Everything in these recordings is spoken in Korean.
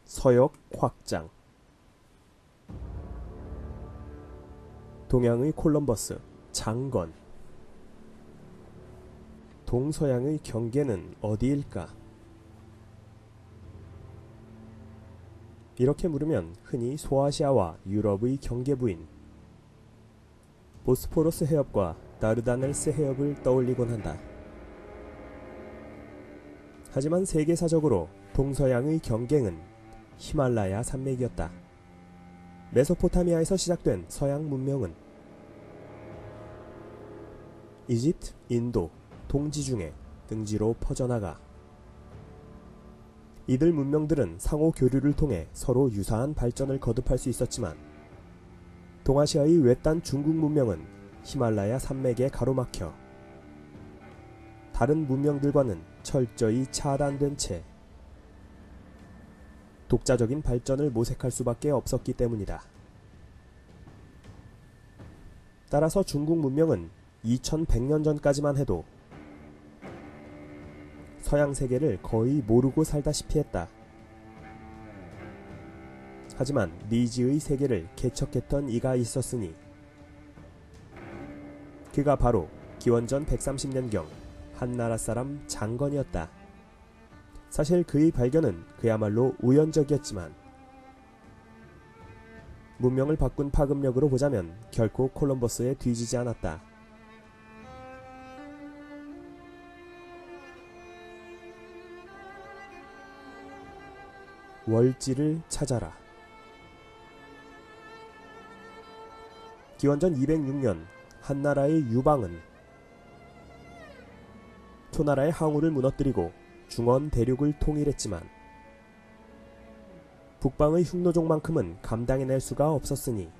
서역 확장. 동양의 콜럼버스, 장건. 동서양의 경계는 어디일까? 이렇게 물으면 흔히 소아시아와 유럽의 경계부인 보스포러스 해협과 다르다넬스 해협을 떠올리곤 한다. 하지만 세계사적으로 동서양의 경계는 히말라야 산맥이었다. 메소포타미아에서 시작된 서양 문명은 이집트, 인도, 동지 중에 등지로 퍼져나가 이들 문명들은 상호 교류를 통해 서로 유사한 발전을 거듭할 수 있었지만 동아시아의 외딴 중국 문명은 히말라야 산맥에 가로막혀 다른 문명들과는 철저히 차단된 채 독자적인 발전을 모색할 수밖에 없었기 때문이다. 따라서 중국 문명은 2100년 전까지만 해도 서양 세계를 거의 모르고 살다시피 했다. 하지만 리지의 세계를 개척했던 이가 있었으니 그가 바로 기원전 130년경 한나라 사람 장건이었다. 사실 그의 발견은 그야말로 우연적이었지만 문명을 바꾼 파급력으로 보자면 결코 콜럼버스에 뒤지지 않았다. 월지를 찾아라. 기원전 206년 한나라의 유방은 초나라의 항우를 무너뜨리고 중원 대륙을 통일했지만 북방의 흉노족만큼은 감당해낼 수가 없었으니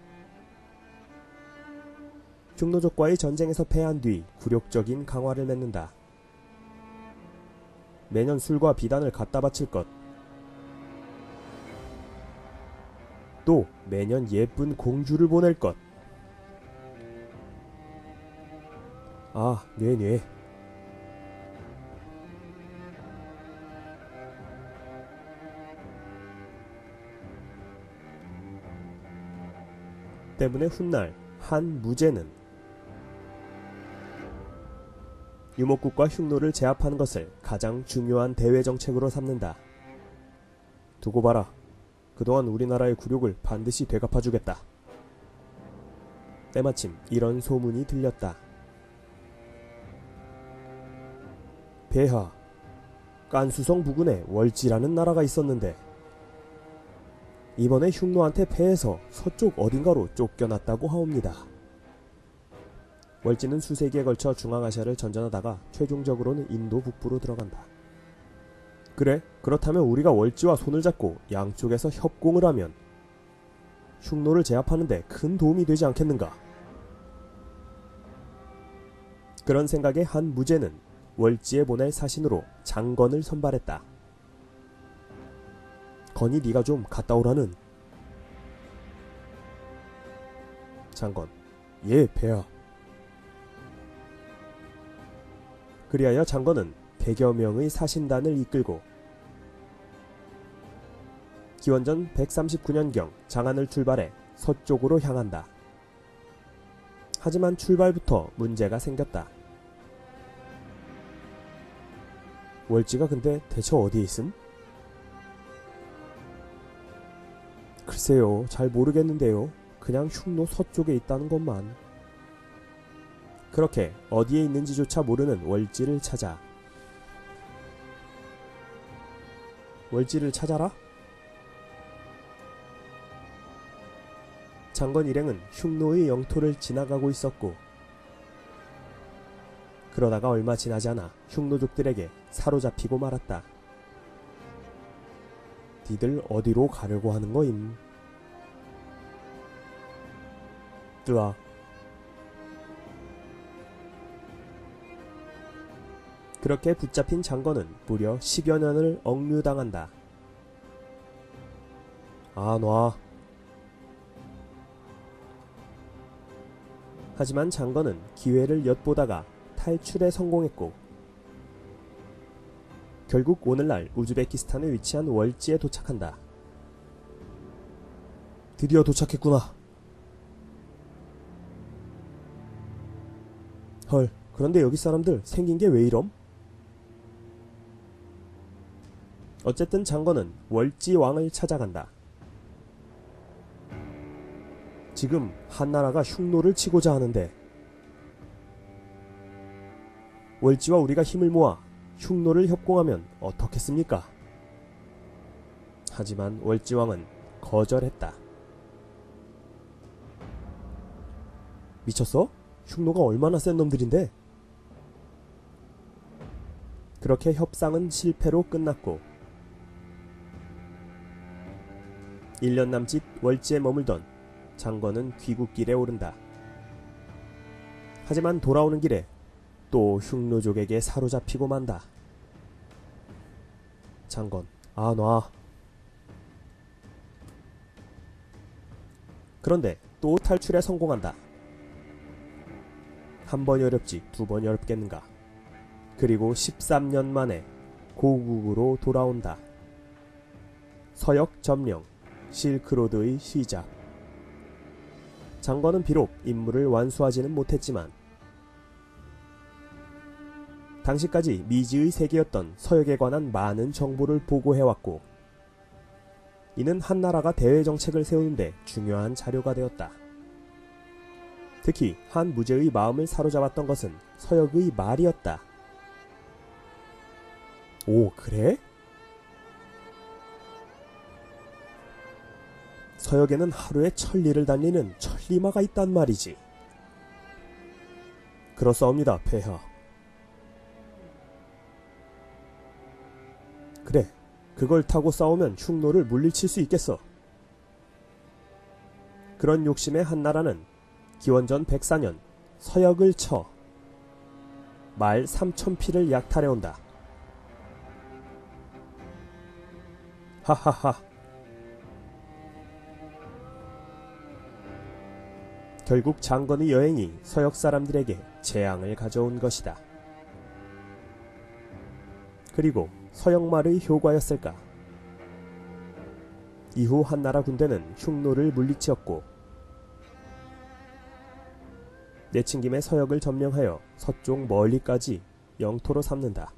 흉노족과의 전쟁에서 패한 뒤 굴욕적인 강화를 맺는다. 매년 술과 비단을 갖다 바칠 것, 또 매년 예쁜 공주를 보낼 것. 아, 뇌. 때문에 훗날 한 무제는 유목국과 흉노를 제압하는 것을 가장 중요한 대외 정책으로 삼는다. 두고 봐라. 그동안 우리나라의 굴욕을 반드시 되갚아주겠다. 때마침 이런 소문이 들렸다. 폐하, 깐수성 부근에 월지라는 나라가 있었는데 이번에 흉노한테 패해서 서쪽 어딘가로 쫓겨났다고 하옵니다. 월지는 수세기에 걸쳐 중앙아시아를 전전하다가 최종적으로는 인도 북부로 들어간다. 그래, 그렇다면 우리가 월지와 손을 잡고 양쪽에서 협공을 하면 흉노를 제압하는데 큰 도움이 되지 않겠는가? 그런 생각에 한 무제는 월지에 보낼 사신으로 장건을 선발했다. 건이 네가 좀 갔다 오라는. 장건, 예, 폐하. 그리하여 장건은 100여 명의 사신단을 이끌고 기원전 139년경 장안을 출발해 서쪽으로 향한다. 하지만 출발부터 문제가 생겼다. 월지가 근데 대체 어디에 있음? 글쎄요, 잘 모르겠는데요. 그냥 흉노 서쪽에 있다는 것만. 그렇게 어디에 있는지조차 모르는 월지를 찾아. 월지를 찾아라? 장건 일행은 흉노의 영토를 지나가고 있었고 그러다가 얼마 지나지 않아 흉노족들에게 사로잡히고 말았다. 니들 어디로 가려고 하는 거임? 뜨아. 그렇게 붙잡힌 장건은 무려 10여 년을 억류당한다. 아, 놔. 하지만 장건은 기회를 엿보다가 탈출에 성공했고 결국 오늘날 우즈베키스탄에 위치한 월지에 도착한다. 드디어 도착했구나. 헐, 그런데 여기 사람들 생긴 게 왜 이럼? 어쨌든 장건은 월지왕을 찾아간다. 지금 한나라가 흉노를 치고자 하는데 월지와 우리가 힘을 모아 흉노를 협공하면 어떻겠습니까? 하지만 월지왕은 거절했다. 미쳤어? 흉노가 얼마나 센 놈들인데? 그렇게 협상은 실패로 끝났고 1년 남짓 월지에 머물던 장건은 귀국길에 오른다. 하지만 돌아오는 길에 또 흉노족에게 사로잡히고 만다. 장건, 아 놔. 그런데 또 탈출에 성공한다. 한 번이 어렵지 두 번이 어렵겠는가. 그리고 13년 만에 고국으로 돌아온다. 서역 점령, 실크로드의 시작. 장건은 비록 임무를 완수하지는 못했지만 당시까지 미지의 세계였던 서역에 관한 많은 정보를 보고해왔고 이는 한나라가 대외 정책을 세우는데 중요한 자료가 되었다. 특히 한 무제의 마음을 사로잡았던 것은 서역의 말이었다. 오, 그래? 서역에는 하루에 1000리를 달리는 천리마가 있단 말이지. 그렇사옵니다, 폐하. 그래, 그걸 타고 싸우면 흉노를 물리칠 수 있겠어. 그런 욕심에 한나라는 기원전 104년 서역을 쳐 말 3000피를 약탈해온다. 하하하. 결국 장건의 여행이 서역 사람들에게 재앙을 가져온 것이다. 그리고 서역말의 효과였을까? 이후 한나라 군대는 흉노를 물리치었고 내친김에 서역을 점령하여 서쪽 멀리까지 영토로 삼는다.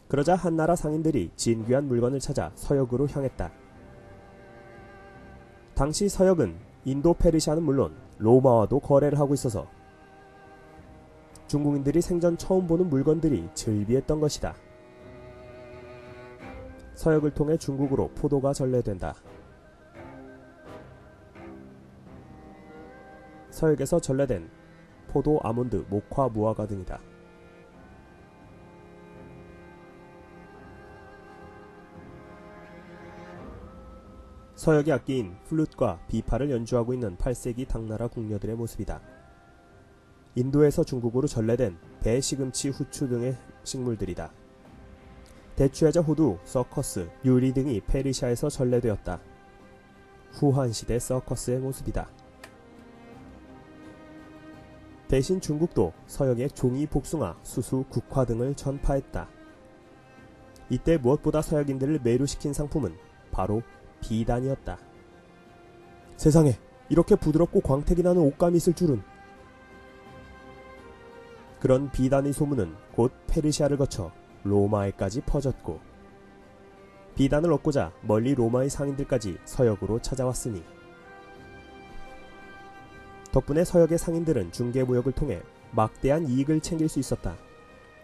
그러자 한나라 상인들이 진귀한 물건을 찾아 서역으로 향했다. 당시 서역은 인도 페르시아는 물론 로마와도 거래를 하고 있어서 중국인들이 생전 처음 보는 물건들이 즐비했던 것이다. 서역을 통해 중국으로 포도가 전래된다. 서역에서 전래된 포도, 아몬드, 목화, 무화과 등이다. 서역의 악기인 플룻과 비파를 연주하고 있는 8세기 당나라 궁녀들의 모습이다. 인도에서 중국으로 전래된 배, 시금치, 후추 등의 식물들이다. 대추여자, 호두, 서커스, 유리 등이 페르시아에서 전래되었다. 후한시대 서커스의 모습이다. 대신 중국도 서역에 종이, 복숭아, 수수, 국화 등을 전파했다. 이때 무엇보다 서역인들을 매료시킨 상품은 바로 비단이었다. 세상에, 이렇게 부드럽고 광택이 나는 옷감이 있을 줄은. 그런 비단의 소문은 곧 페르시아를 거쳐 로마에까지 퍼졌고 비단을 얻고자 멀리 로마의 상인들까지 서역으로 찾아왔으니 덕분에 서역의 상인들은 중개무역을 통해 막대한 이익을 챙길 수 있었다.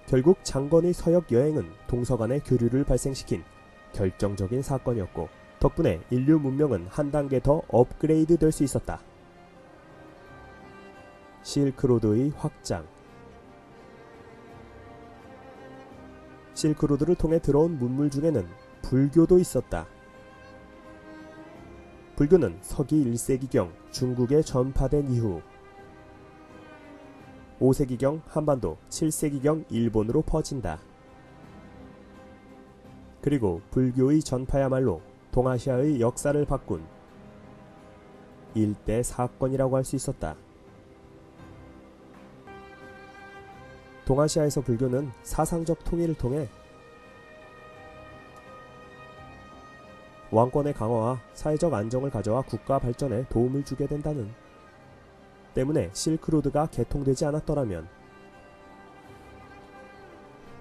결국 장건의 서역 여행은 동서간의 교류를 발생시킨 결정적인 사건이었고 덕분에 인류 문명은 한 단계 더 업그레이드 될 수 있었다. 실크로드의 확장. 실크로드를 통해 들어온 문물 중에는 불교도 있었다. 불교는 서기 1세기경 중국에 전파된 이후 5세기경 한반도, 7세기경 일본으로 퍼진다. 그리고 불교의 전파야말로 동아시아의 역사를 바꾼 일대 사건이라고 할 수 있었다. 동아시아에서 불교는 사상적 통일을 통해 왕권의 강화와 사회적 안정을 가져와 국가 발전에 도움을 주게 된다는 때문에 실크로드가 개통되지 않았더라면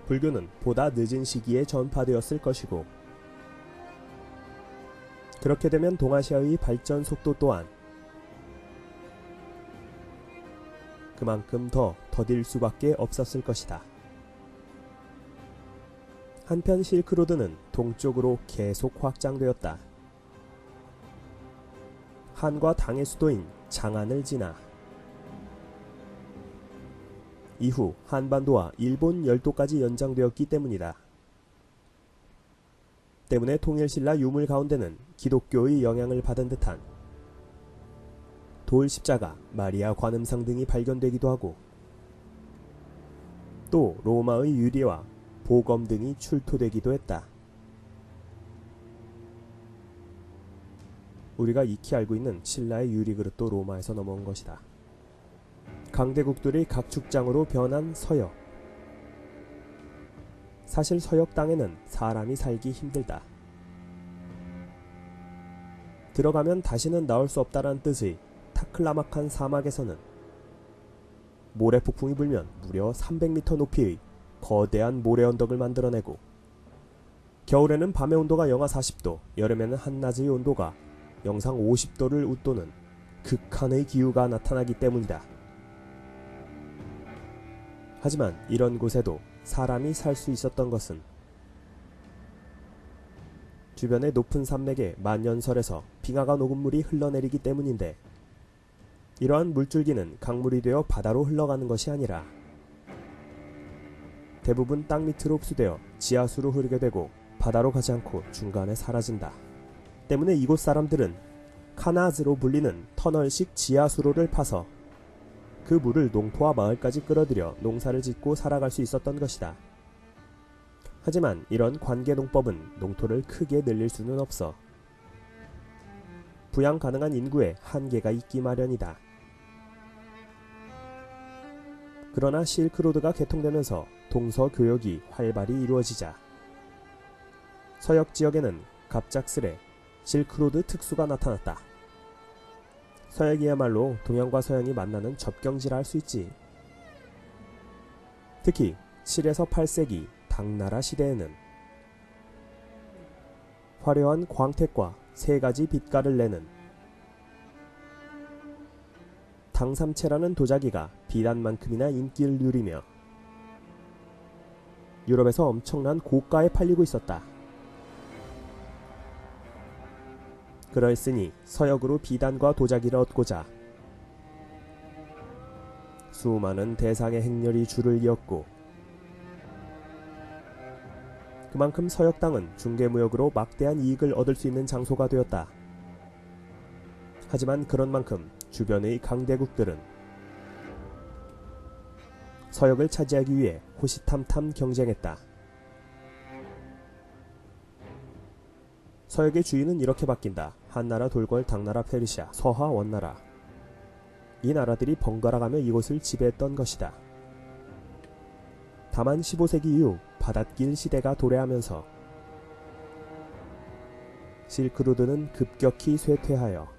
불교는 보다 늦은 시기에 전파되었을 것이고, 그렇게 되면 동아시아의 발전 속도 또한 그만큼 더 더딜 수밖에 없었을 것이다. 한편 실크로드는 동쪽으로 계속 확장되었다. 한과 당의 수도인 장안을 지나 이후 한반도와 일본 열도까지 연장되었기 때문이다. 때문에 통일신라 유물 가운데는 기독교의 영향을 받은 듯한 돌 십자가, 마리아 관음상 등이 발견되기도 하고, 또 로마의 유리와 보검 등이 출토되기도 했다. 우리가 익히 알고 있는 신라의 유리그릇도 로마에서 넘어온 것이다. 강대국들의 각축장으로 변한 서역. 사실 서역 땅에는 사람이 살기 힘들다. 들어가면 다시는 나올 수 없다란 뜻의 타클라마칸 사막에서는 모래 폭풍이 불면 무려 300m 높이의 거대한 모래 언덕을 만들어내고, 겨울에는 밤의 온도가 영하 40도, 여름에는 한낮의 온도가 영상 50도를 웃도는 극한의 기후가 나타나기 때문이다. 하지만 이런 곳에도 사람이 살 수 있었던 것은 주변의 높은 산맥에 만년설에서 빙하가 녹은 물이 흘러내리기 때문인데, 이러한 물줄기는 강물이 되어 바다로 흘러가는 것이 아니라 대부분 땅 밑으로 흡수되어 지하수로 흐르게 되고 바다로 가지 않고 중간에 사라진다. 때문에 이곳 사람들은 카나즈로 불리는 터널식 지하수로를 파서 그 물을 농토와 마을까지 끌어들여 농사를 짓고 살아갈 수 있었던 것이다. 하지만 이런 관계농법은 농토를 크게 늘릴 수는 없어 부양 가능한 인구에 한계가 있기 마련이다. 그러나 실크로드가 개통되면서 동서교역이 활발히 이루어지자 서역 지역에는 갑작스레 실크로드 특수가 나타났다. 서역이야말로 동양과 서양이 만나는 접경지라 할 수 있지. 특히 7에서 8세기 당나라 시대에는 화려한 광택과 3가지 빛깔을 내는 당삼체라는 도자기가 비단만큼이나 인기를 누리며 유럽에서 엄청난 고가에 팔리고 있었다. 그러했으니 서역으로 비단과 도자기를 얻고자 수많은 대상의 행렬이 줄을 이었고, 그만큼 서역 땅은 중개무역으로 막대한 이익을 얻을 수 있는 장소가 되었다. 하지만 그런 만큼 주변의 강대국들은 서역을 차지하기 위해 호시탐탐 경쟁했다. 서역의 주인은 이렇게 바뀐다. 한나라 돌궐, 당나라 페르시아, 서하 원나라. 이 나라들이 번갈아가며 이곳을 지배했던 것이다. 다만 15세기 이후 바닷길 시대가 도래하면서 실크로드는 급격히 쇠퇴하여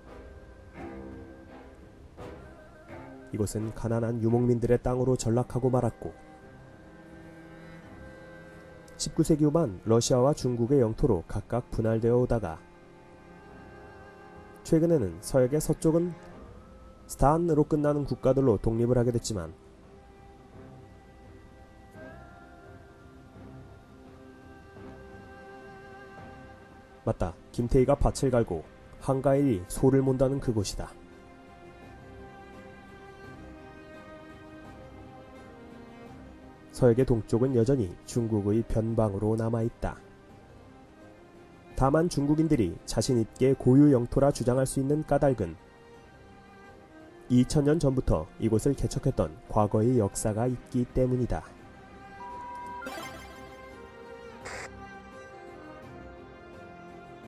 이곳은 가난한 유목민들의 땅으로 전락하고 말았고, 19세기 후반 러시아와 중국의 영토로 각각 분할되어 오다가 최근에는 서역의 서쪽은 스탄으로 끝나는 국가들로 독립을 하게 됐지만, 맞다, 김태희가 밭을 갈고 한가일이 소를 몬다는 그곳이다. 서역의 동쪽은 여전히 중국의 변방으로 남아있다. 다만 중국인들이 자신있게 고유 영토라 주장할 수 있는 까닭은 2000년 전부터 이곳을 개척했던 과거의 역사가 있기 때문이다.